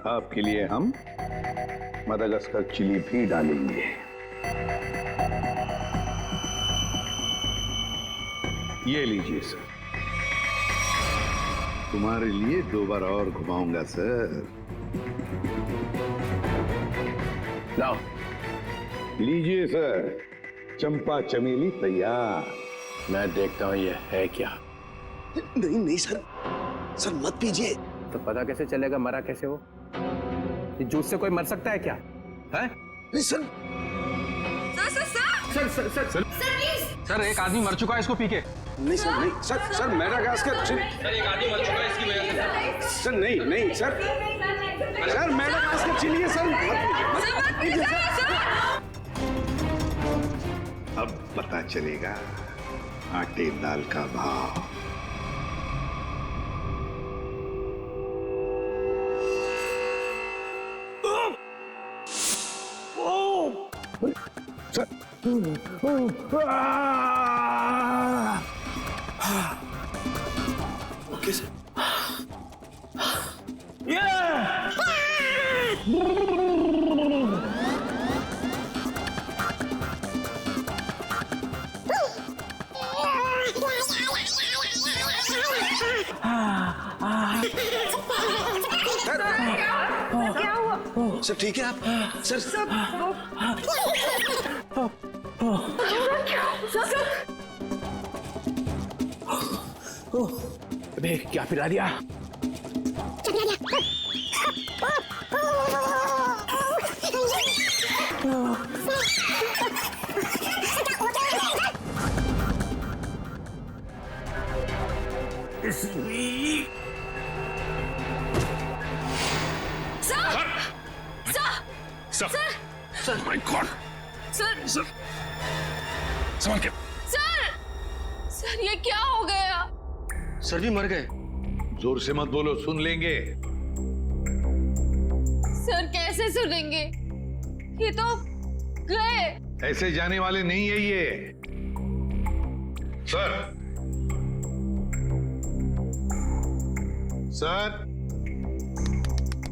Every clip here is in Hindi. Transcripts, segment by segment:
आपके लिए हम मदागास्कर चिली भी डालेंगे। ये लीजिए सर, तुम्हारे लिए 2 बार और घुमाऊंगा सर। लाओ। लीजिए सर, चंपा चमेली तैयार। मैं देखता हूं ये है क्या। नहीं नहीं सर, सर मत पीजिए। तो पता कैसे चलेगा मरा कैसे हो? ये जूस से कोई मर सकता है क्या? है? नहीं सर। Sir please. सर एक आदमी मर चुका है इसको पी के। नहीं सर, नहीं सर, सर मेडागास्कर। सर एक आदमी मर चुका है इसकी वजह से। सर नहीं नहीं सर, सर मेडागास्कर चिली है सर। मत पीजिए सर। अब पता चलेगा आटे दाल का भाव। Okay sir. क्या हुआ? सर ठीक है आप? सर अबे क्या पिला दिया? Sir my God. सर समझ के। सर ये क्या हो गया? सर भी मर गए। जोर से मत बोलो, सुन लेंगे। सर कैसे सुनेंगे? ये तो गए। ऐसे जाने वाले नहीं है ये। सर सर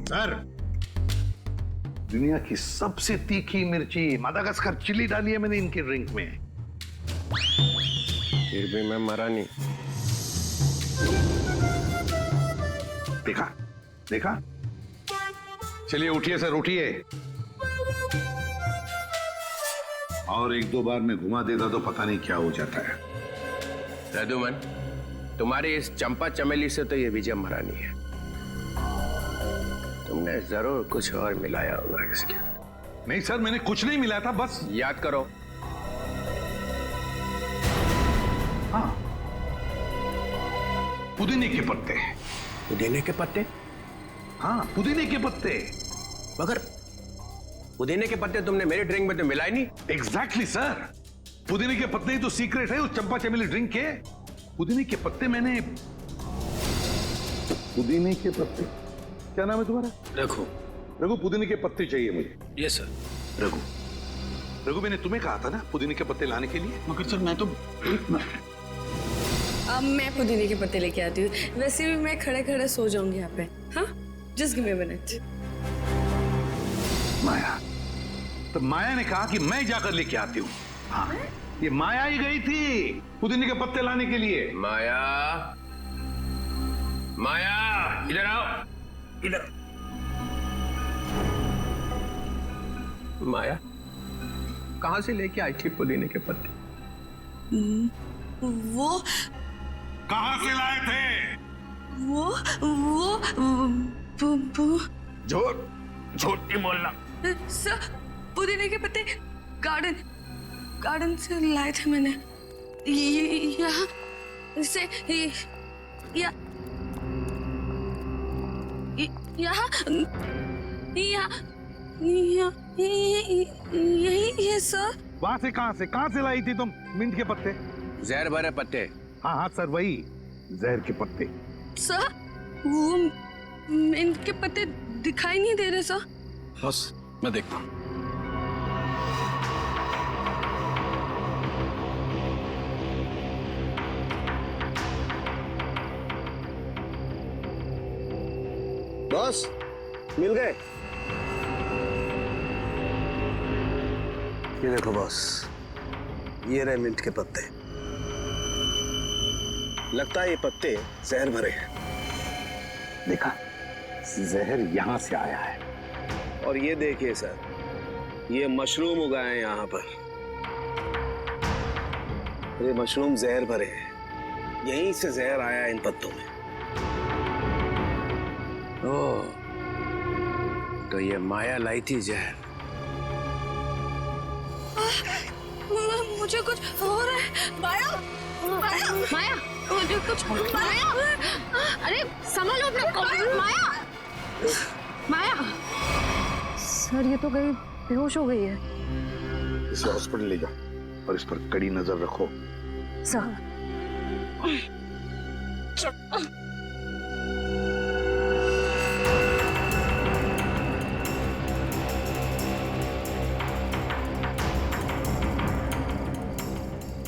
सर, दुनिया की सबसे तीखी मिर्ची मदागास्कर चिली डाली है मैंने इनके ड्रिंक में। फिर भी मैं मरा नहीं। देखा देखा। चलिए उठिए सर, उठिए। और 1-2 बार में घुमा देता तो पता नहीं क्या हो जाता है। रघुमन, तुम्हारी इस चंपा चमेली से तो ये विजय मरा नहीं है। तुमने जरूर कुछ और मिलाया होगा इसके। नहीं सर, मैंने कुछ नहीं मिलाया था, बस याद करो। हाँ, पुदीने के पत्ते। पुदीने के पत्ते? हाँ, पुदीने के पत्ते। मगर पुदीने के पत्ते तुमने मेरे ड्रिंक में तो मिलाए नहीं। एग्जैक्टली सर, पुदीने के पत्ते ही तो सीक्रेट है उस चंपा चमेली ड्रिंक के। पुदीने के पत्ते मैंने। पुदीने के पत्ते? क्या नाम है तुम्हारा? रघु। रघु, पुदीने के पत्ते चाहिए मुझे। Yes sir. रघु, रघु मैंने तुम्हें कहा था ना पुदीने के पत्ते लाने के लिए। मगर सर मैं तो अब मैं पुदीने के पत्ते लेके आती हूँ। वैसे भी मैं खड़े खड़े सो जाऊंगी यहाँ पे। हाँ, just give me a minute. Maya, तो माया ने कहा कि मैं जाकर लेके आती हूँ। हाँ, ये माया ही गई थी पुदीने के पत्ते लाने के लिए। माया, माया इधर आओ, इधर। माया कहां से लेके आई थी पुदीने के पत्ते? वो कहां से लाए थे? वो झूठ, झूठ नहीं बोलना। सर, पुदीने के पत्ते गार्डन से लाए थे मैंने। यहाँ से यही है सर। वहां से कहां से लाई थी तुम मिंट के पत्ते? जहर भरे पत्ते। हाँ हाँ सर, वही जहर के पत्ते। सर वो इनके पत्ते दिखाई नहीं दे रहे सर। बस मैं देखता हूँ। बॉस, मिल गए? ये देखो बॉस, ये रहे मिंट के पत्ते। लगता है ये पत्ते जहर भरे हैं। देखा, जहर यहां से आया है। और ये देखिए सर, ये मशरूम उगाए हैं यहाँ पर। ये मशरूम जहर भरे हैं, यहीं से जहर आया है इन पत्तों में। ओह, तो ये माया लाई थी जहर। मुझे कुछ हो रहा है। माया, माया, माया, मुझे कुछ माया, अरे संभालो अपना माया, माया। सर ये तो गई, बेहोश हो गई है। इसे हॉस्पिटल ले जाओ और इस पर कड़ी नजर रखो। सर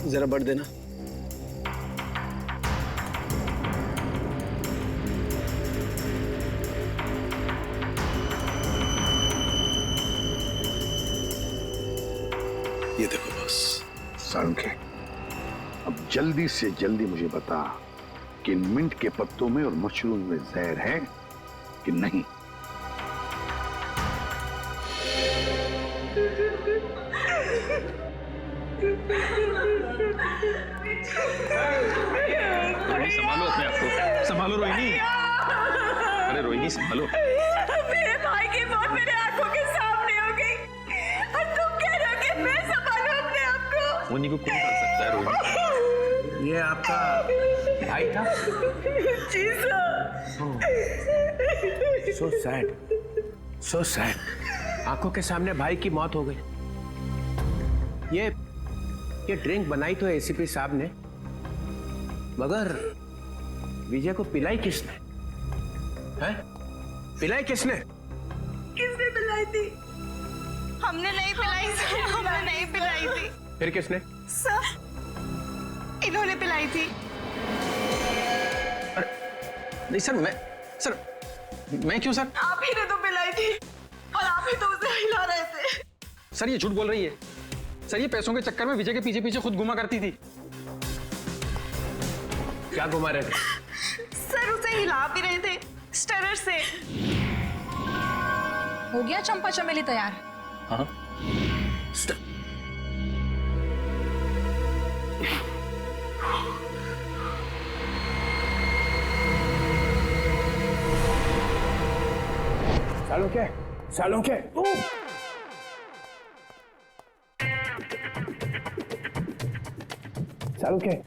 जरा बढ़ देना। ये देखो बस। साळुंखे, अब जल्दी से जल्दी मुझे बता कि इन मिंट के पत्तों में और मशरूम में जहर है कि नहीं। संभालो अपने आप को, संभालो रोहिणी। अरे रोहिणी संभालो। मेरे भाई की मौत मेरे आंखों के सामने हो गई और तुम कह रहे हो कि मैं संभालूं अपने आप को। मुन्नी को कौन कर सकता है रोहिणी? ये आपका भाई था? जी sir. So sad, so sad. आंखों के सामने भाई की मौत हो गई। ये ड्रिंक बनाई तो एसीपी साहब ने, मगर विजय को पिलाई किसने? हैं? पिलाई किसने? किसने पिलाई थी? हमने नहीं पिलाई सर, हमने नहीं पिलाई थी फिर किसने? सर, इन्होंने पिलाई थी। नहीं सर, मैं क्यों सर? आप ही ने तो पिलाई थी और आप ही तो उसे हिला रहे थे। सर ये झूठ बोल रही है। सर ये पैसों के चक्कर में विजय के पीछे पीछे खुद घुमा करती थी। क्या घुमा रहे थे? सर उसे हिला भी रहे थे स्टरर से। हो गया चंपा चमेली तैयार? हाँ। साळुंखे, साळुंखे, साळुंखे।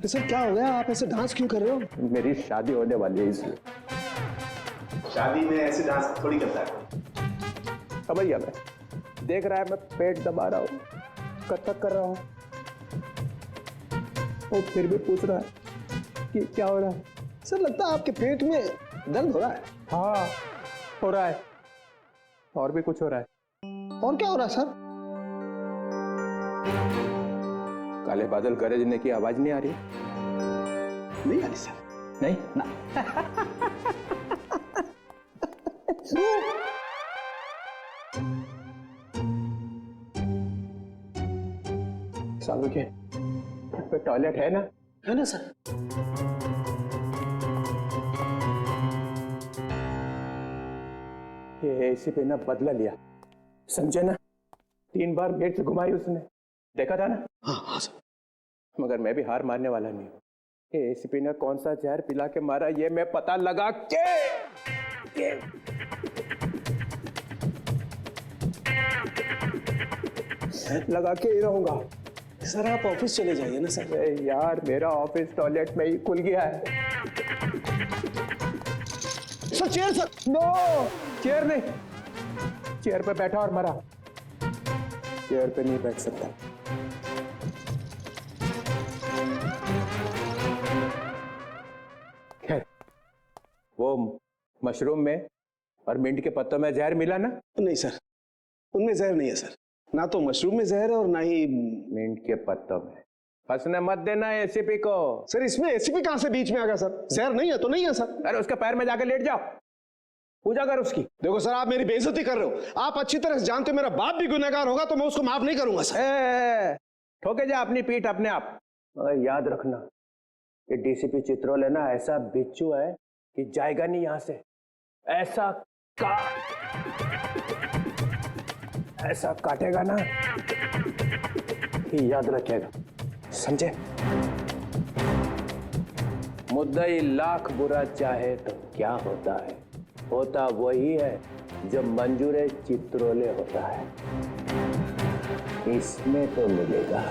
सर क्या हो गया, आप ऐसे डांस क्यों कर रहे हो? मेरी शादी होने वाली है इसलिए। शादी में ऐसे डांस थोड़ी करता है। समझ गया मैं। देख रहा है मैं पेट दबा रहा हूँ, कथक कर रहा हूँ, और फिर भी पूछ रहा है कि क्या हो रहा है। सर लगता है आपके पेट में दर्द हो रहा है। हाँ, हो रहा है, और भी कुछ हो रहा है। और क्या हो रहा है सर? काले बादल गरजने की आवाज नहीं आ रही? नहीं आ रही सर। नहीं ना। साळुंखे, पे टॉयलेट है ना? है ना सर। ये एसीपी ने बदला लिया, समझे ना? 3 बार मिर्च घुमाई उसने, देखा था ना? हाँ सर। मगर मैं भी हार मानने वाला नहीं हूँ। ये एसीपी ने कौन सा जहर पिला के मारा ये मैं पता लगा के ही रहूंगा। सर आप ऑफिस चले जाइए ना सर। अरे यार, मेरा ऑफिस टॉयलेट में ही खुल गया है। Sir chair sir. No, chair नहीं, चेयर पे बैठा और मरा, चेयर पे नहीं बैठ सकता। खैर, वो मशरूम में और मिंट के पत्तों में जहर मिला ना? नहीं सर, उनमें जहर नहीं है सर। ना तो मशरूम में जहर है और ना ही मिंट के पत्तों में फंसने मत देना एसीपी को। सर इसमें एसीपी कहां से बीच में आ गया सर? जहर नहीं है तो नहीं है सर। अरे उसके पैर में जाकर लेट जाओ, पूजा कर उसकी। देखो सर, आप मेरी बेइज्जती कर रहे हो। आप अच्छी तरह से जानते हो मेरा बाप भी गुनहगार होगा तो मैं उसको माफ नहीं करूंगा सर। ठोके जा अपनी पीठ अपने आप। मगर याद रखना, ये डीसीपी चित्रोल है ना, ऐसा बिच्छू है कि जाएगा नहीं यहां से। ऐसा काटेगा ना कि याद रखेगा, समझे? मुद्दई लाख बुरा चाहे तो क्या होता है, होता वही है जो मंजूर चित्रोले होता है। इसमें तो मिलेगा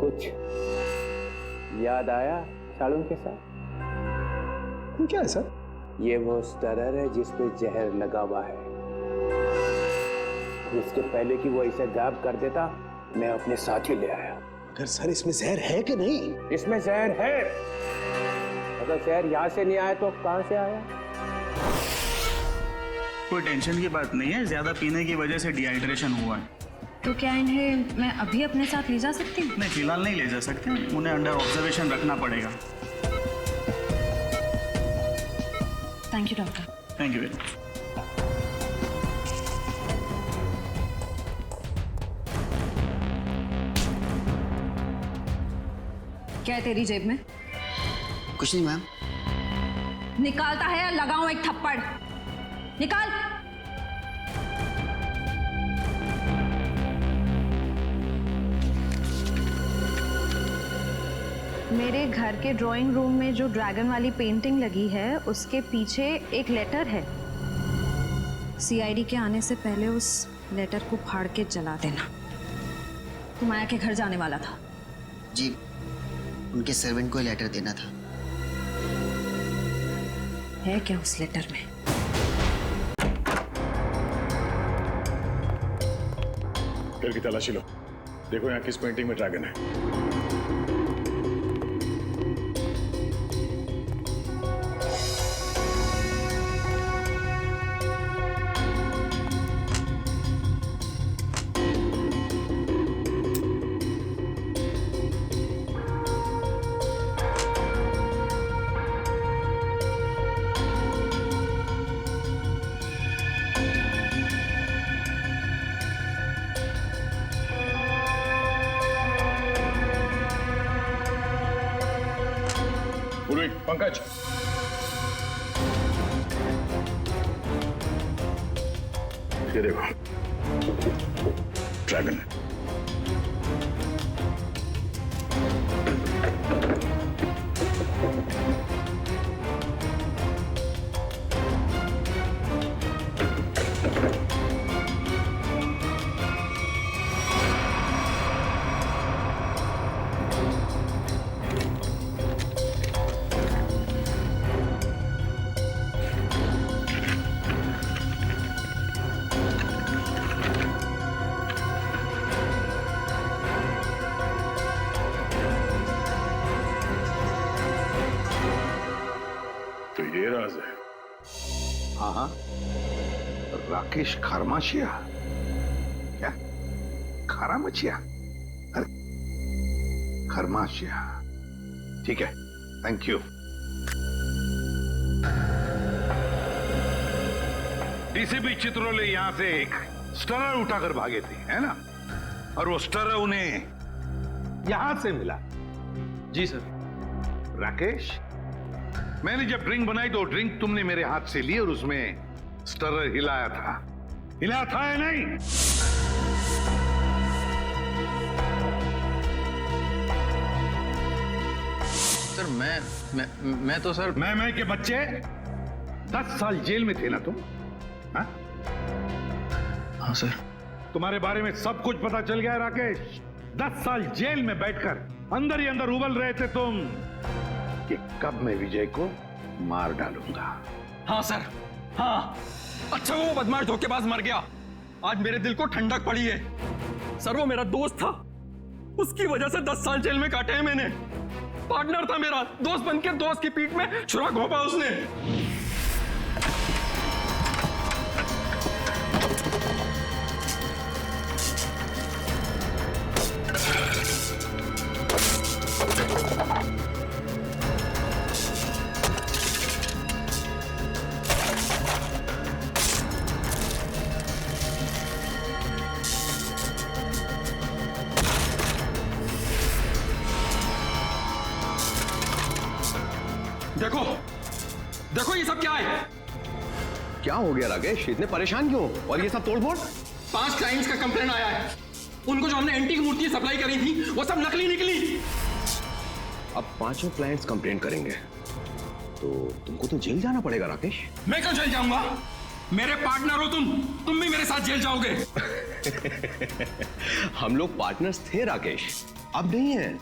कुछ। याद आया साड़ू के साथ? क्या है सर? ये वो स्टरर है जिसपे जहर लगा हुआ है। इसके पहले कि वो इसे गायब कर देता, मैं अपने साथ ही ले आया। अगर सर इसमें जहर है कि नहीं? इसमें जहर है। अगर जहर यहाँ से नहीं आया तो कहाँ से आया? कोई टेंशन की बात नहीं है, ज्यादा पीने की वजह से डिहाइड्रेशन हुआ है। तो क्या इन्हें मैं अभी अपने साथ ले जा सकती हूँ? नहीं, फिलहाल नहीं ले जा सकते, उन्हें अंडर ऑब्जर्वेशन रखना पड़ेगा। Thank you doctor. Thank you very much. क्या है तेरी जेब में? कुछ नहीं मैम। निकालता है या लगाऊं एक थप्पड़? निकाल। मेरे घर के ड्राइंग रूम में जो ड्रैगन वाली पेंटिंग लगी है उसके पीछे एक लेटर है। सीआईडी के आने से पहले उस लेटर को फाड़ के जला देना। तू माया के घर जाने वाला था? जी, उनके सर्वेंट को लेटर देना था। है क्या उस लेटर में? घर की तलाशी लो, देखो यहाँ किस पेंटिंग में ड्रैगन है। पंकज, ये देखो ड्रैगन। हाँ हाँ, राकेश खरमाशिया। क्या खरामचिया? अरे खरमाशिया, ठीक है, थैंक यू। डीसीपी चित्रोले यहां से एक स्टरर उठाकर भागे थे, है ना? और वो स्टरर उन्हें यहां से मिला। जी सर। राकेश, मैंने जब ड्रिंक बनाई तो ड्रिंक तुमने मेरे हाथ से ली और उसमें स्टरर हिलाया था या नहीं? सर मैं तो सर मैं के बच्चे 10 साल जेल में थे ना तुम? हाँ? हाँ सर। तुम्हारे बारे में सब कुछ पता चल गया है राकेश। 10 साल जेल में बैठकर अंदर ही अंदर उबल रहे थे तुम कि कब मैं विजय को मार डालूंगा। हाँ सर, हाँ। अच्छा वो बदमाश धोखेबाज मर गया, आज मेरे दिल को ठंडक पड़ी है। सर वो मेरा दोस्त था, उसकी वजह से 10 साल जेल में काटे हैं मैंने। पार्टनर था मेरा, दोस्त बनकर दोस्त की पीठ में छुरा घोंपा उसने। देखो देखो ये सब क्या है? क्या हो गया राकेश, इतने परेशान क्यों? और ये सब तोड़फोड़? 5 क्लाइंट्स का कंप्लेंट आया है। उनको जो हमने एंटीक मूर्ति सप्लाई करी थी वो सब नकली निकली। अब 5 क्लाइंट्स कंप्लेंट करेंगे तो तुमको तो जेल जाना पड़ेगा राकेश। मैं क्यों जेल जाऊंगा? मेरे पार्टनर हो तुम भी मेरे साथ जेल जाओगे। हम लोग पार्टनर्स थे राकेश, अब नहीं है।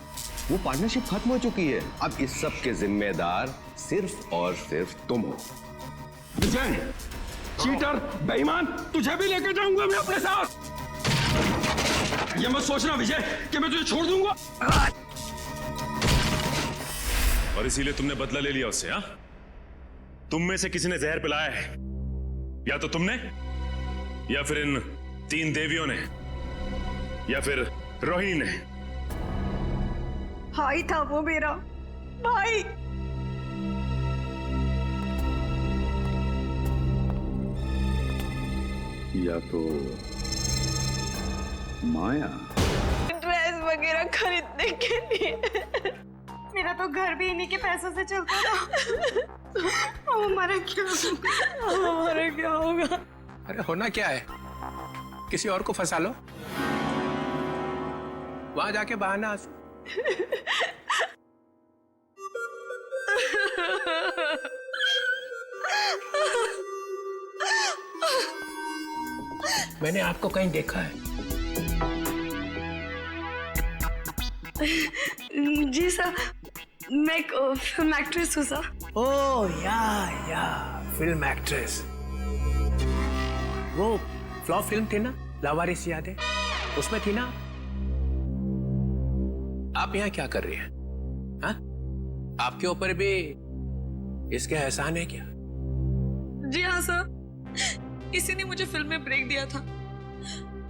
वो पार्टनरशिप खत्म हो चुकी है। अब इस सब के जिम्मेदार सिर्फ और सिर्फ तुम हो। विजय, चीटर, बेईमान, तुझे भी लेके जाऊंगा मैं अपने साथ। ये मत सोचना विजय कि मैं तुझे छोड़ दूंगा। और इसीलिए तुमने बदला ले लिया उससे? हाँ, तुम में से किसी ने जहर पिलाया है, या तो तुमने, या फिर इन 3 देवियों ने, या फिर रोहिणी ने। भाई था वो मेरा भाई। या तो माया। ड्रेस वगैरह खरीदने के लिए। मेरा तो घर भी इन्हीं के पैसों से चलता था। हमारा क्या होगा? हमारा क्या होगा? अरे होना क्या है, किसी और को फंसा लो, वहां जाके बहाना आंसू। मैंने आपको कहीं देखा है? जी सर, मैं एक फिल्म एक्ट्रेस हूँ सर। ओह या फिल्म एक्ट्रेस। वो फ्लॉप फिल्म थी ना, लावारिस, याद है? उसमें थी ना। आप यहाँ क्या कर रही हैं? हाँ? आपके ऊपर भी इसके एहसान है क्या? जी हाँ सर, इसी ने मुझे फिल्म में ब्रेक दिया था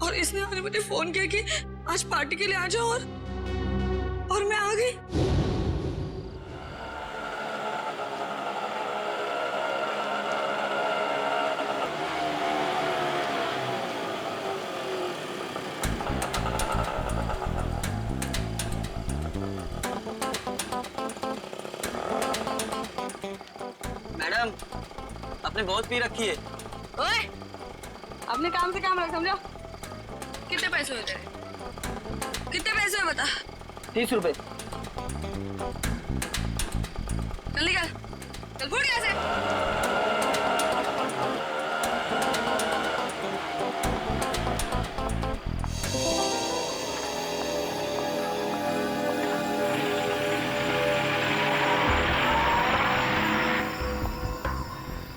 और इसने आज मुझे फोन किया कि आज पार्टी के लिए आ जाओ और मैं आ गई। मैडम, आपने बहुत पी रखी है। ओए, अपने काम से काम रख, समझो। कितने पैसे हुए तेरे? कितने पैसे हुए बता? 30 रुपए। चल निकल, चल फूट यहाँ से।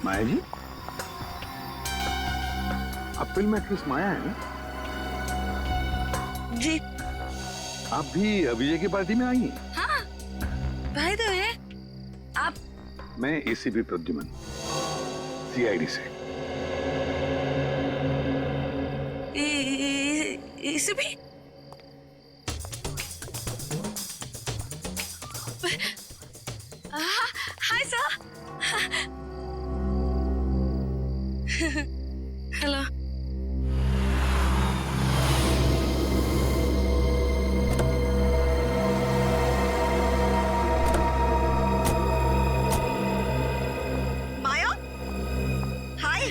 माया जी, आप फिल्म एक्ट्रेस माया है ना? जी। आप भी विजय की पार्टी में आई हैं? हाँ, भाई तो है आप। मैं एसीपी प्रद्युमन, सीआईडी से। एसीपी? Hi sir. हेलो। माया, हाय।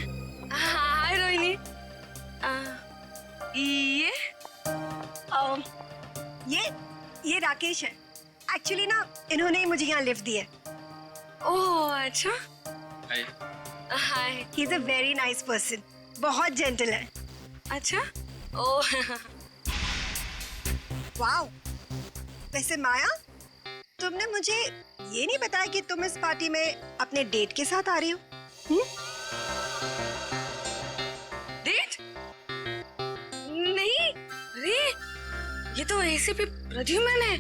हाय रोहिणी। ये राकेश है। एक्चुअली ना इन्होंने ही मुझे यहाँ लिफ्ट दी है। ओह अच्छा। Hi. He is a very nice person, बहुत जेंटल है। अच्छा। ओह। वाओ। वैसे माया, तुमने मुझे ये नहीं बताया कि तुम इस पार्टी में अपने डेट के साथ आ रही हो? डेट? नहीं, अरे ये तो एसीपी प्रद्युमन है।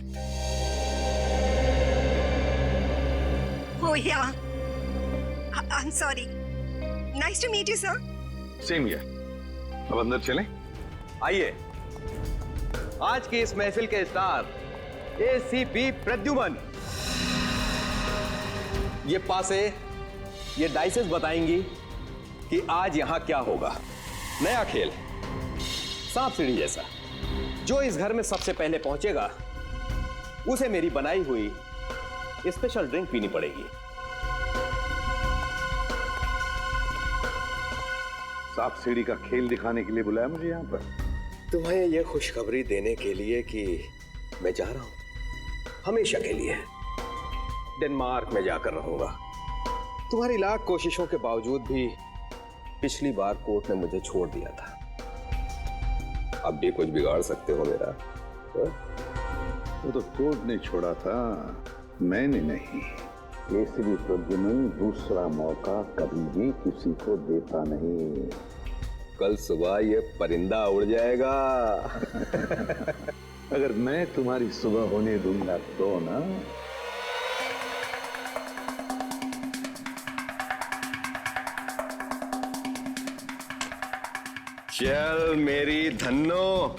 Oh yeah, I am sorry. Nice to meet you sir. Same here. अब अंदर चलें? आइए, आज की इस महफिल के स्टार एसीपी प्रद्युमन। ये पासे, ये डाइसेस बताएंगी कि आज यहां क्या होगा। नया खेल, सांप सीढ़ी जैसा। जो इस घर में सबसे पहले पहुंचेगा उसे मेरी बनाई हुई स्पेशल ड्रिंक पीनी पड़ेगी। सांप सीढ़ी का खेल दिखाने के लिए बुलाया मुझे यहाँ पर? तुम्हें यह खुशखबरी देने के लिए कि मैं जा रहा हूं हमेशा के लिए। डेनमार्क में जाकर रहूंगा। तुम्हारी लाख कोशिशों के बावजूद भी पिछली बार कोर्ट ने मुझे छोड़ दिया था। अब भी कुछ बिगाड़ सकते हो मेरा? वो तो कोर्ट ने छोड़ा था, मैंने नहीं। एसीपी प्रद्युम्न दूसरा मौका कभी भी किसी को देता नहीं। कल सुबह ये परिंदा उड़ जाएगा। अगर मैं तुम्हारी सुबह होने दूंगा तो ना। चल मेरी Dhanno.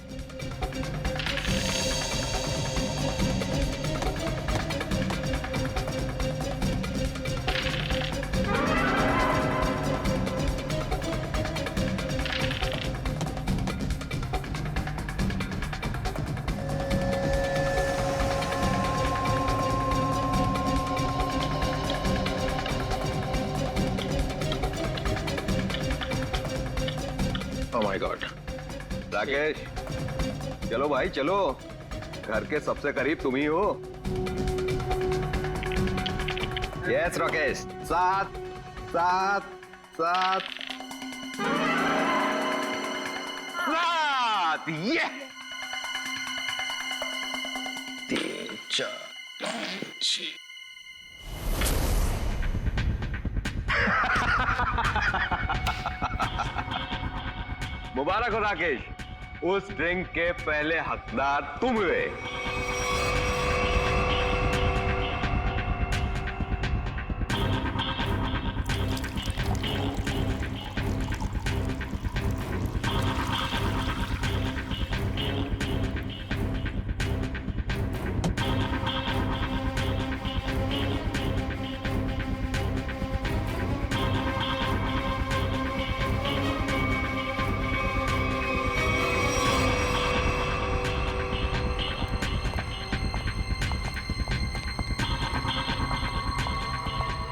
Oh my God. Rakesh, चलो भाई चलो, घर के सबसे करीब तुम ही हो। यस राकेश, सात सात सात सात, ये 3 4 5 6। मुबारक हो राकेश, उस ड्रिंक के पहले हकदार तुम हुए।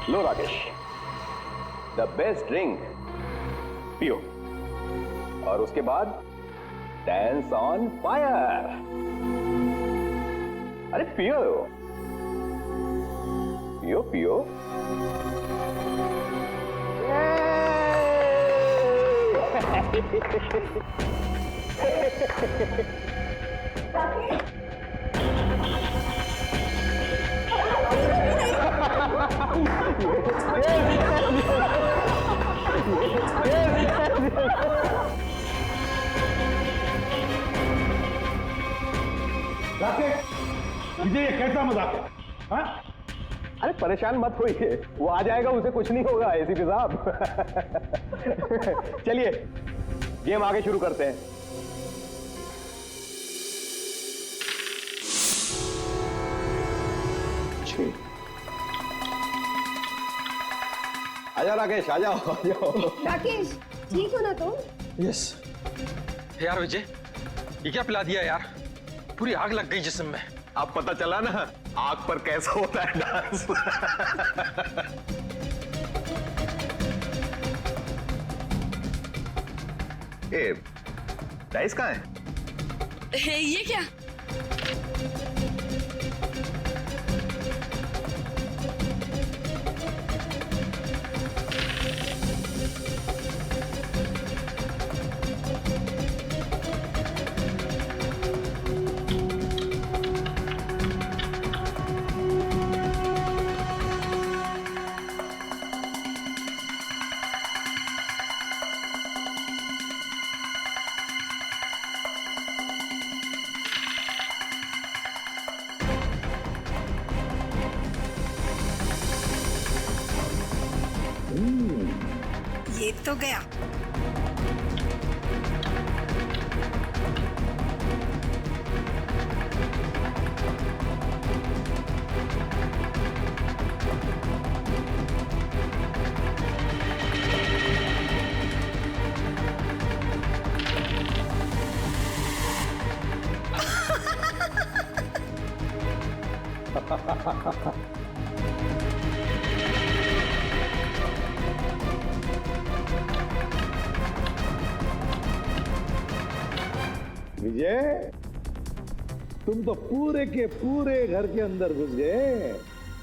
लो राकेश, द बेस्ट ड्रिंक पियो और उसके बाद डांस ऑन फायर। अरे पियो पियो पियो। मुझे ये कैसा मजाक है? हाँ? अरे परेशान मत होइए, वो आ जाएगा, उसे कुछ नहीं होगा एसीपी साहब। चलिए गेम आगे शुरू करते हैं। आजाओ राकेश, आ जाओ आ जाओ। राकेश, ठीक हो ना तुम? यस। यार विजय, ये क्या पिला दिया यार? पूरी आग लग गई जिस्म में। अब पता चला ना आग पर कैसा होता है डांस। ए, डाइस कहाँ है? ये क्या? ये तो गया। विजय, तुम तो पूरे के पूरे घर के अंदर घुस गए,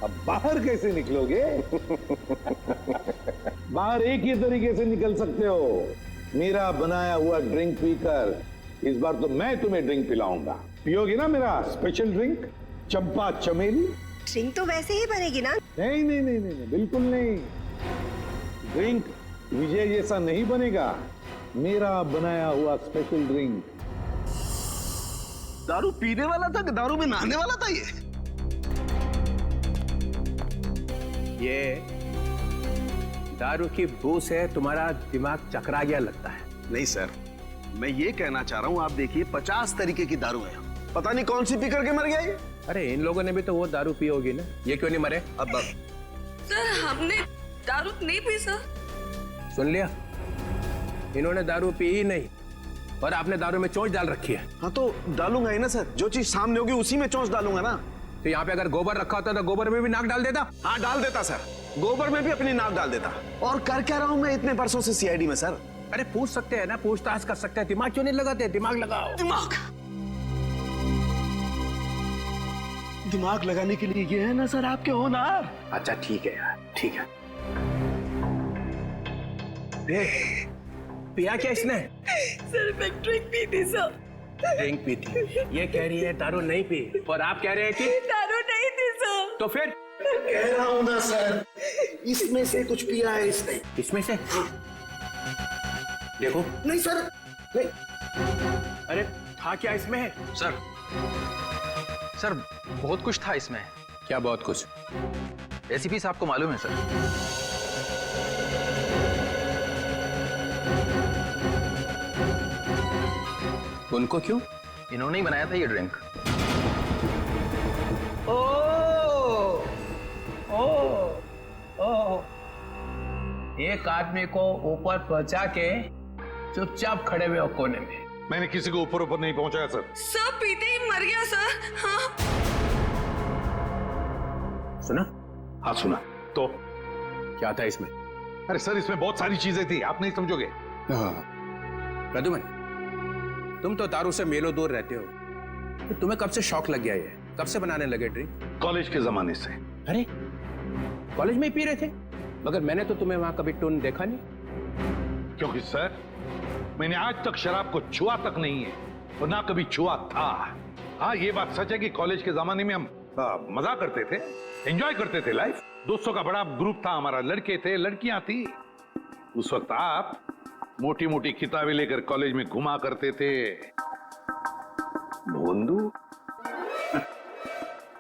अब बाहर कैसे निकलोगे? बाहर एक ही तरीके से निकल सकते हो, मेरा बनाया हुआ ड्रिंक पीकर। इस बार तो मैं तुम्हें ड्रिंक पिलाऊंगा, पियोगी ना मेरा स्पेशल ड्रिंक चंपा चमेली? ड्रिंक तो वैसे ही बनेगी ना? नहीं नहीं नहीं नहीं, बिल्कुल नहीं। ड्रिंक विजय जैसा नहीं बनेगा, मेरा बनाया हुआ स्पेशल ड्रिंक। दारू पीने वाला था कि दारू में नहाने वाला था ये दारू की बू से तुम्हारा दिमाग चकरा गया लगता है। नहीं सर, मैं ये कहना चाह रहा हूँ, आप देखिए 50 तरीके की दारू है, पता नहीं कौन सी पी करके मर गया ये। अरे इन लोगों ने भी तो वो दारू पी होगी ना, ये क्यों नहीं मरे? अब सर हमने दारू नहीं पी सर। सुन लिया, इन्होंने दारू पी ही नहीं और आपने दारू में चोंच डाल रखी है। हाँ तो डालूंगा ही ना सर, जो चीज सामने होगी उसी में चोंच डालूंगा ना। तो यहाँ पे अगर गोबर रखा होता तो गोबर में भी नाक डाल देता? हाँ डाल देता सर, गोबर में भी अपनी नाक डाल देता। और कर क्या रहा हूँ मैं इतने वर्षों से सीआईडी में सर? अरे पूछ सकते हैं ना, पूछताछ कर सकते हैं, दिमाग क्यों नहीं लगाते? दिमाग लगाओ। दिमाग लगाने के लिए ये है ना सर आपके होनहार। अच्छा ठीक है यार, ठीक है। पिया क्या इसने? सर मैं ड्रिंक पी थी सर। ड्रिंक पी थी, ये कह रही है दारू नहीं पी, और आप कह रहे हैं कि दारू नहीं थी सर। तो फिर? कह रहा हूँ ना सर, इसमें से कुछ पिया है इसने। इसमें से? देखो। नहीं सर, नहीं। अरे था क्या इसमें? सर बहुत कुछ था इसमें। क्या बहुत कुछ? एसीपी साहब को मालूम है सर। उनको क्यों? इन्होंने ही बनाया था ये ड्रिंक। एक आदमी को ऊपर पहुंचा के चुपचाप खड़े हुए हो कोने में। मैंने किसी को ऊपर ऊपर नहीं पहुंचाया सर। सब पीते ही मर गया सर। हाँ सुना? हाँ सुना। तो क्या था इसमें? अरे सर इसमें बहुत सारी चीजें थी, आप नहीं समझोगे। प्रद्युमन, तुम तो दारू से मेलो दूर रहते हो, तो तुम्हें कब से शौक लग गया? ये कब से बनाने लगे ड्रिंक? कॉलेज के जमाने से। अरे कॉलेज में ही पी रहे थे? मगर मैंने तो तुम्हें वहां कभी टून देखा नहीं। क्योंकि सर मैंने आज तक शराब को छुआ तक नहीं है और ना कभी छुआ था। हाँ ये बात सच है कि कॉलेज के जमाने में हम मजा करते थे, एंजॉय करते थे लाइफ। दोस्तों का बड़ा ग्रुप था हमारा, लड़के थे लड़कियां थी। उस वक्त आप मोटी मोटी किताबें लेकर कॉलेज में घुमा करते थे। भोंदू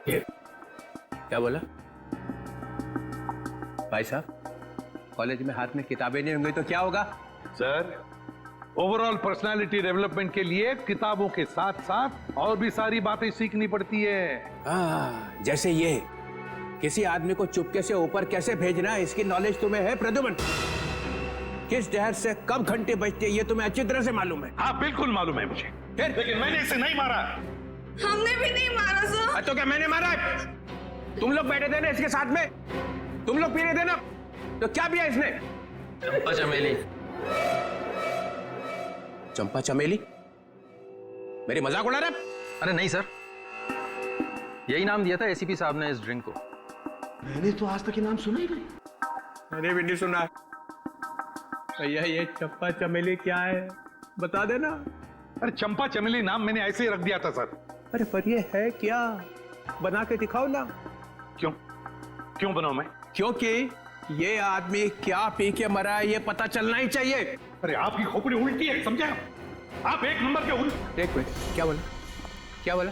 क्या बोला भाई साहब? कॉलेज में हाथ में किताबें नहीं होंगी तो क्या होगा? सर ओवरऑल पर्सनालिटी डेवलपमेंट के लिए किताबों के साथ साथ और भी सारी बातें सीखनी पड़ती है। जैसे ये किसी आदमी को चुपके से ऊपर कैसे भेजना है, इसकी नॉलेज तुम्हें है प्रद्युमन? किस डहर से कब घंटे बजते ये तुम्हें अच्छी तरह से मालूम है? हाँ बिल्कुल मालूम है मुझे। फिर? लेकिन मैंने इसे नहीं मारा। हमने भी नहीं मारा सर। तो क्या मैंने मारा? तुम लोग बैठे थे ना इसके साथ में, तुम लोग पी रहे थे ना, तो क्या पिया इसने? चंपा चमेली। चंपा चमेली? मेरी मजाक उड़ा रहा है? अरे नहीं सर, यही नाम दिया था एसीपी साहब ने इस ड्रिंक को। मैंने तो आज तक ये नाम सुना ही नहीं। मैंने भी नहीं सुना। भैया ये चंपा चमेली क्या है बता देना। अरे चंपा चमेली नाम मैंने ऐसे ही रख दिया था सर। अरे पर ये है क्या? बना के दिखाओ ना। क्यों क्यों बनाऊं मैं? क्योंकि ये आदमी क्या पी के मरा है ये पता चलना ही चाहिए। अरे आपकी खोपड़ी उल्टी है, समझे? आप एक नंबर के उल्टे। एक मिनट, क्या बोला? क्या बोला?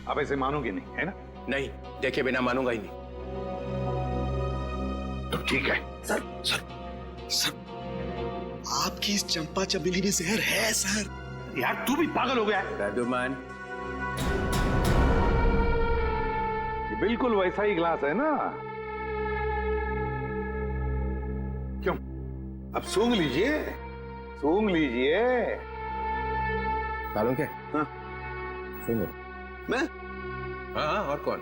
आप ऐसे मानोगे नहीं है ना? नहीं, देखे बिना मानूंगा ही नहीं। तो ठीक है। सर सर सर आपकी इस चंपा चमेली में जहर है सर। यार तू भी पागल हो गया है। प्रद्युमन, ये बिल्कुल वैसा ही ग्लास है ना? क्यों? अब सूंघ लीजिए, सूंघ लीजिए। मालूम क्या? हाँ सुनो। मैं? हाँ और कौन?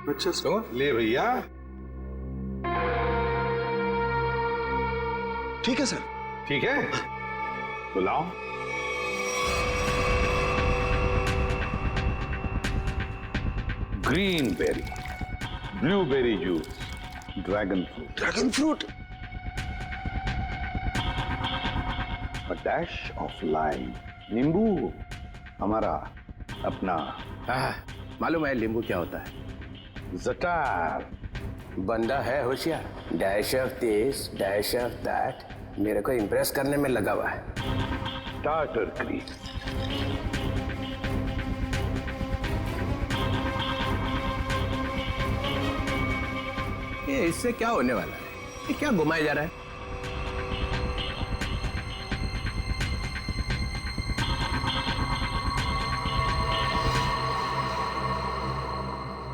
अच्छा सुनो। ले भैया। ठीक है सर। ठीक है तो लाओ। Green berry, blueberry juice, dragon fruit, a dash of lime, नींबू, हमारा अपना मालूम है नींबू क्या होता है? जटार। बंदा है होशियार, dash of this dash of that, मेरे को इम्प्रेस करने में लगा हुआ है। टार्टर क्रीम, ये इससे क्या होने वाला है? ये क्या घुमाया जा रहा है?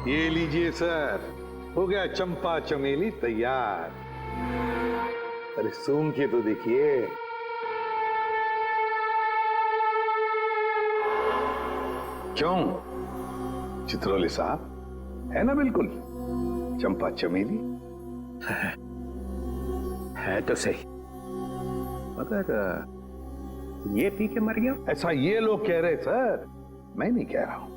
ये लीजिए सर, हो गया चंपा चमेली तैयार। अरे सूंघ के तो देखिए। क्यों चित्रोले साहब, है ना बिल्कुल चंपा चमेली? है तो सही, मगर ये पी के मर गया? ऐसा ये लोग कह रहे सर, मैं नहीं कह रहा हूं।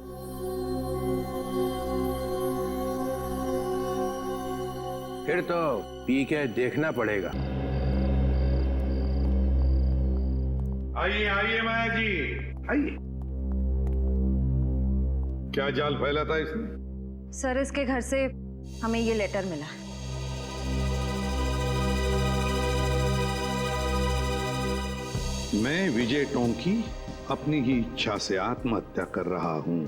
फिर तो पी के देखना पड़ेगा। आइए आइए माया जी, आइए। क्या जाल फैला था इसने? सर इसके घर से हमें ये लेटर मिला। मैं विजय टोंकी अपनी ही इच्छा से आत्महत्या कर रहा हूं।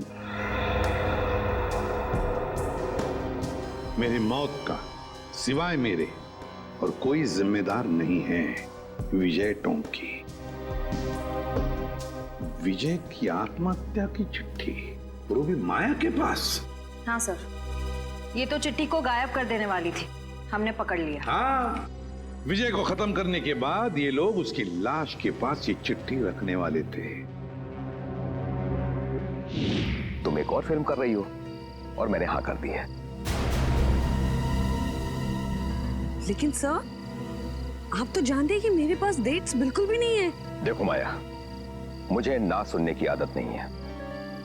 मेरी मौत का सिवाय मेरे और कोई जिम्मेदार नहीं है। विजय टोंकी। विजय की आत्महत्या की चिट्ठी, वो भी माया के पास। हाँ सर, ये तो चिट्ठी को गायब कर देने वाली थी, हमने पकड़ लिया। हाँ, विजय को खत्म करने के बाद ये लोग उसकी लाश के पास ये चिट्ठी रखने वाले थे। तुम एक और फिल्म कर रही हो और मैंने हाँ कर दी है। लेकिन सर, आप तो जानते हैं कि मेरे पास डेट्स बिल्कुल भी नहीं है। देखो माया, मुझे ना सुनने की आदत नहीं है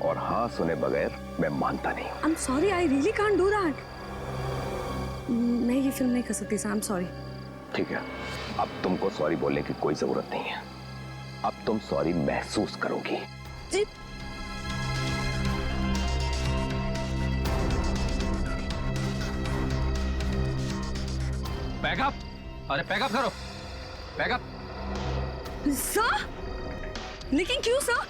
और हाँ सुने बगैर मैं मानता नहीं। I'm sorry, I really can't do that. मैं ये फिल्म नहीं कर सकती सर, I'm sorry. ठीक है, अब तुमको सॉरी बोलने की कोई जरूरत नहीं है। अब तुम सॉरी महसूस करोगी। जी। पैकअप, अरे पैकअप करो, पैकअप। सर, लेकिन क्यों सर?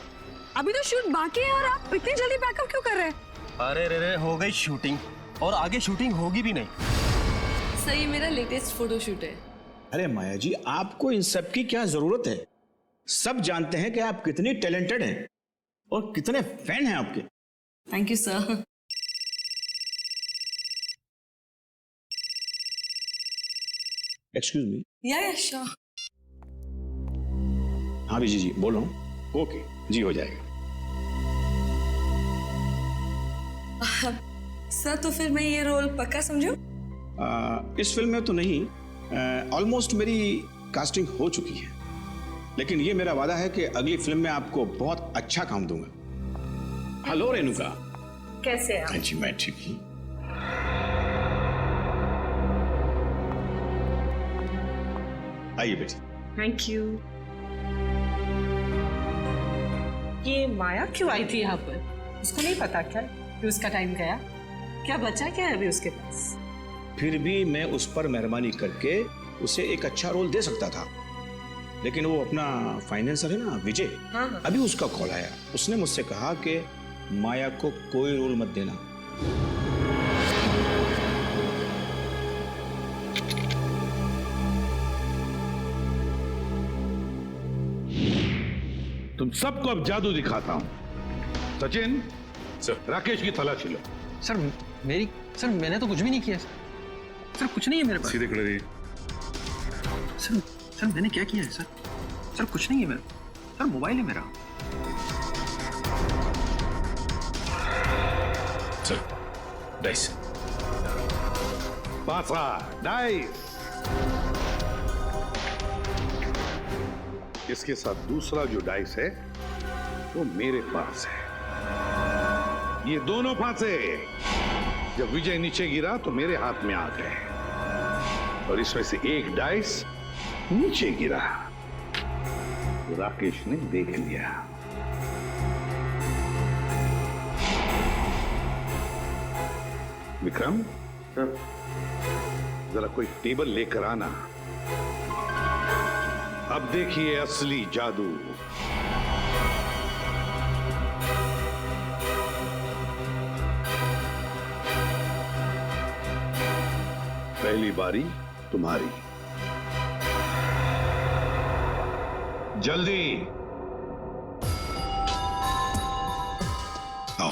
अभी तो शूट बाकी है और आप इतनी जल्दी पैकअप क्यों कर रहे हैं? अरे रे हो गई शूटिंग और आगे शूटिंग होगी भी नहीं। सर, ये मेरा लेटेस्ट फोटोशूट है। अरे माया जी, आपको इन सब की क्या जरूरत है? सब जानते हैं कि आप कितनी टैलेंटेड हैं और कितने फैन हैं आपके। Thank you sir. Excuse me. या श्योर। हाँ विजय जी, बोल रहा हूँ। ओके जी, हो जाएगा। सर, तो फिर मैं ये रोल पक्का समझूं? इस फिल्म में तो नहीं, ऑलमोस्ट मेरी कास्टिंग हो चुकी है, लेकिन ये मेरा वादा है कि अगली फिल्म में आपको बहुत अच्छा काम दूंगा। हेलो रेणुका, कैसे हैं आप? हाँ जी, मैं ठीक हूँ। आइए बेटी। Thank you. ये माया क्यों आई थी यहाँ पर? उसको नहीं पता क्या कि उसका टाइम गया? क्या बचा क्या है अभी उसके पास? फिर भी मैं उस पर मेहरबानी करके उसे एक अच्छा रोल दे सकता था, लेकिन वो अपना फाइनेंसर है ना विजय, हाँ। अभी उसका कॉल आया। उसने मुझसे कहा कि माया को कोई रोल मत देना। तुम सबको अब जादू दिखाता हूं। सचिन, सर, राकेश की तलाशी लो। सर मैंने तो कुछ भी नहीं किया सर, कुछ नहीं है मेरे पास। सीधे खड़े रहिए। सर मैंने क्या किया है सर, कुछ नहीं है मेरा। सर मोबाइल है मेरा। Sir dice. पासा डाइस। इसके साथ दूसरा जो डाइस है वो मेरे पास है। ये दोनों फांसे। जब विजय नीचे गिरा तो मेरे हाथ में आ गए और इसमें से एक डाइस नीचे गिरा। राकेश ने देख लिया। विक्रम, जरा कोई टेबल लेकर आना। अब देखिए असली जादू। पहली बारी तुम्हारी। जल्दी आओ।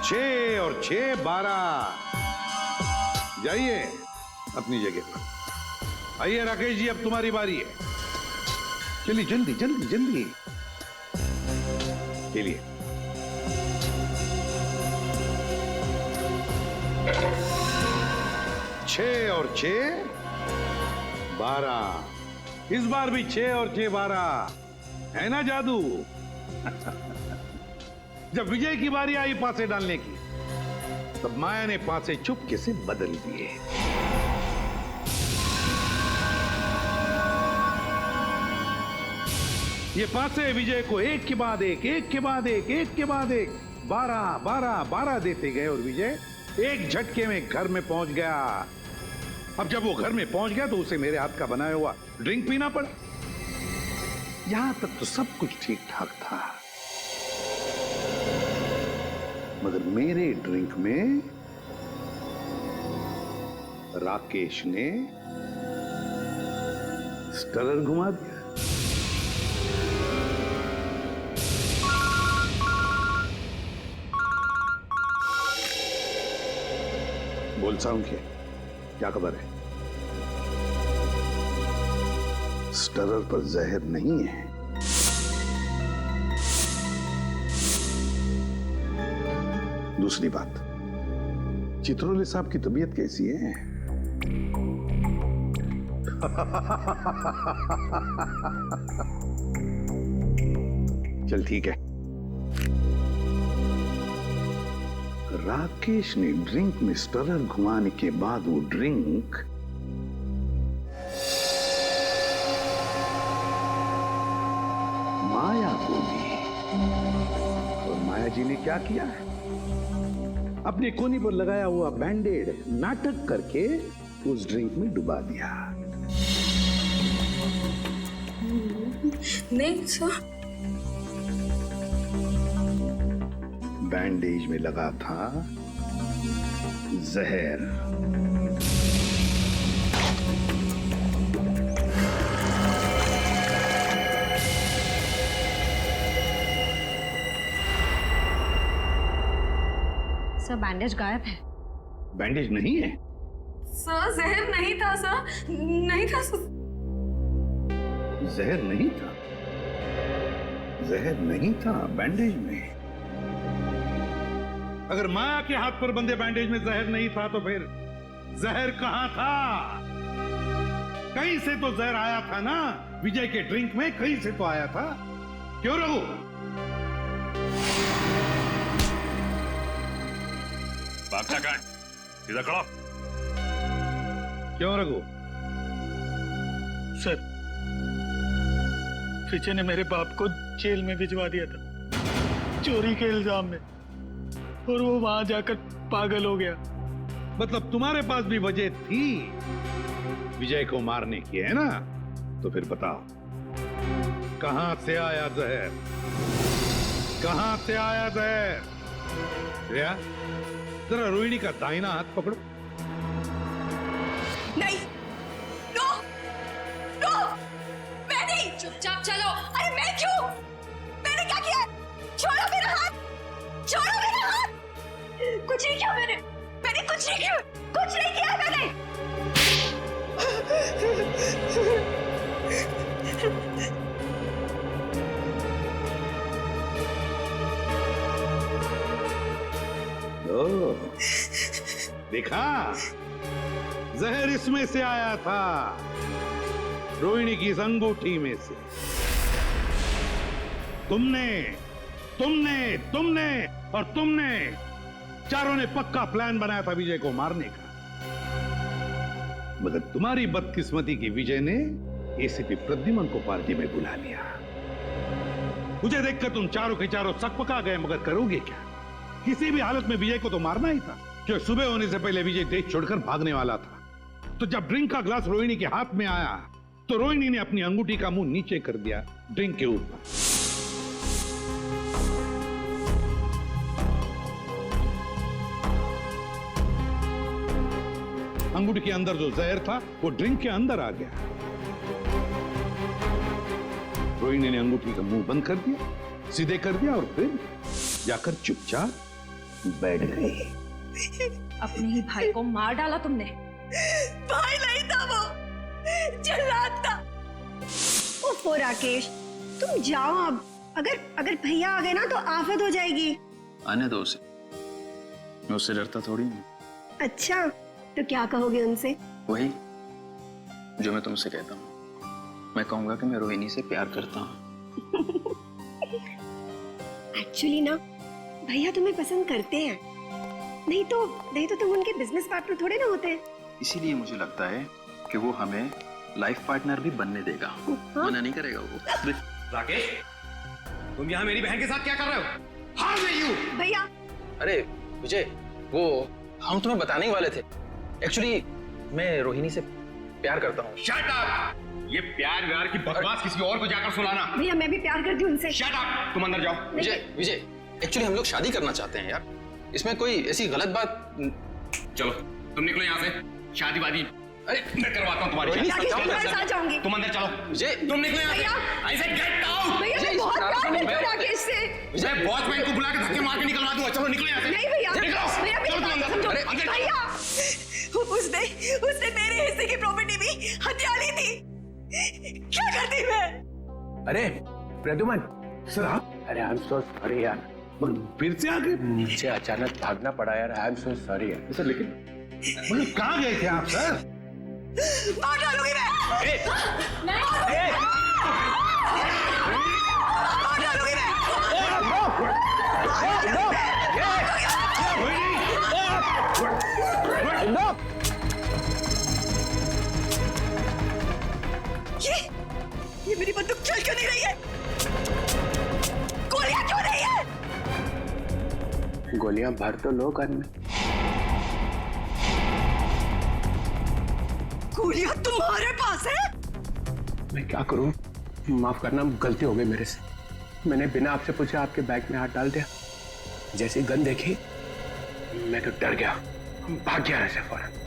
छह और 6 12। जाइए अपनी जगह पर। आइए राकेश जी, अब तुम्हारी बारी है। चलिए जल्दी जल्दी जल्दी खेलिए। छह और 6 12। इस बार भी 6 और 6 12। है ना जादू? जब विजय की बारी आई पासे डालने की, तब माया ने पासे चुपके से बदल दिए। ये पासे विजय को एक के बाद एक, एक के बाद एक, एक के बाद एक 12 12 12 देते गए और विजय एक झटके में घर में पहुंच गया। अब जब वो घर में पहुंच गया तो उसे मेरे हाथ का बनाया हुआ ड्रिंक पीना पड़ा। यहां तक तो सब कुछ ठीक ठाक था, मगर मेरे ड्रिंक में राकेश ने स्टरर घुमा दिया। बोल साउंड क्या खबर है? स्टरर पर जहर नहीं है। दूसरी बात, चित्रोले साहब की तबीयत कैसी है? चल ठीक है। राकेश ने ड्रिंक में स्टरर घुमाने के बाद वो ड्रिंक माया को दी। और माया जी ने क्या किया? अपने कोनी पर लगाया हुआ बैंडेड नाटक करके उस ड्रिंक में डुबा दिया। नहीं सर, बैंडेज में लगा था जहर। सर बैंडेज गायब है। बैंडेज नहीं है सर, जहर नहीं था सर, नहीं था सर। जहर नहीं था? जहर नहीं था बैंडेज में। अगर माया के हाथ पर बंधे बैंडेज में जहर नहीं था तो फिर जहर कहां था? कहीं से तो जहर आया था ना, विजय के ड्रिंक में कहीं से तो आया था। क्यों रघु? बागचा कहाँ है? इधर खड़ा। क्यों रघु? सर, विजय ने मेरे बाप को जेल में भिजवा दिया था चोरी के इल्जाम में, और वो वहां जाकर पागल हो गया। मतलब तुम्हारे पास भी वजह थी विजय को मारने की, है ना? तो फिर बताओ, कहां से आया जहर? कहां से आया जहर? श्रेया, जरा रोहिणी का दाहिना हाथ पकड़ो। नहीं, नो, नो, मैं नहीं। चुपचाप चलो। अरे मैं क्यों? मैंने क्या किया? छोड़ो मेरा हाथ, छोड़ो मेरा हाथ। कुछ नहीं किया मैंने कुछ नहीं किया, कुछ नहीं किया मैंने। ओ, देखा जहर इसमें से आया था, रोहिणी की इस अंगूठी में से। तुमने तुमने तुमने और तुमने चारों ने पक्का प्लान बनाया था विजय को मारने का, मगर तुम्हारी बदकिस्मती की विजय ने एसीपी प्रद्युमन को पार्टी में बुला लिया। मुझे देखकर तुम चारों के चारों सकपका गए, मगर करोगे क्या? किसी भी हालत में विजय को तो मारना ही था, क्यों सुबह होने से पहले विजय देश छोड़कर भागने वाला था। तो जब ड्रिंक का ग्लास रोहिणी के हाथ में आया तो रोहिणी ने अपनी अंगूठी का मुंह नीचे कर दिया ड्रिंक के ऊपर। अंगूठी के अंदर जो जहर था वो ड्रिंक के अंदर आ गया। रोहिणी ने अंगूठी का मुंह बंद कर दिया, सीधे कर दिया और फिर जाकर चुपचाप बैठ गई। अपने ही भाई को मार डाला तुमने। भाई नहीं था वो, जल्लाद था। ओफो राकेश, तुम जाओ अब। अगर भैया आ गए ना तो आफत हो जाएगी। आने दो उसे, मैं उससे डरता थोड़ी हूँ। अच्छा, तो क्या कहोगे उनसे? वही जो मैं तुमसे कहता हूँ। मैं कहूंगा कि मैं रोहिणी से प्यार करता हूँ। एक्चुअली ना भैया तुम्हें पसंद करते हैं, नहीं तो तुम उनके बिजनेस पार्टनर थोड़े ना होते। इसीलिए मुझे लगता है कि वो हमें लाइफ पार्टनर भी बनने देगा। मना नहीं करेगा वो। राकेश, तुम यहाँ मेरी बहन के साथ क्या कर रहे हो? How are you? भैया, अरे विजय, वो हम तुम्हें बताने ही वाले थे। एक्चुअली मैं रोहिणी से प्यार करता हूँ। Shut up! ये प्यार व्यार की बकवास किसी और को जाकर सुनाना। भैया मैं भी प्यार करती हूँ उनसे। Shut up! तुम अंदर जाओ। विजय, एक्चुअली हम लोग शादी करना चाहते हैं यार, इसमें कोई ऐसी गलत बात। चलो तुम निकलो यहाँ से। शादी वादी अरे मैं करवाता हूँ तुम्हारी। तुम्हारे साथ जाऊंगी। तुम अंदर चलो। विजय, तुम निकलो यहाँ से। I said get out! भैया मैं बहुत प्यार करती हूँ राकेश से। मैं वॉचमैन को बुला के धक्के मार के निकलवा दूंगा। चलो निकलो यहाँ से। नहीं भैया, निकलो। भैया चलो तुम अंदर। समझो। अरे अंदर। भैया, उसने मेरे हिस्से की प्रॉपर्टी भी हथिया ली थी। क्या करती मैं? अरे प्रद्युमन, सर आप? अरे आई एम सो सॉरी यार, फिर से आगे नीचे अचानक भागना पड़ा यार। आई एम सो सॉरी यार। सर, लेकिन कहाँ गए थे आप सर? मार डालूंगी मैं। मार डालूंगी मैं। ये मेरी बंदूक चल क्यों नहीं रही है? गोलियां क्यों नहीं है? गोलियां भर तो लो गन में। गोलियां तुम्हारे पास है? मैं क्या करूं? माफ करना, गलती हो गई मेरे से। मैंने बिना आपसे पूछे आपके बैग में हाथ डाल दिया। जैसे गन देखी मैं तो डर गया, भाग गया ऐसे फौरन।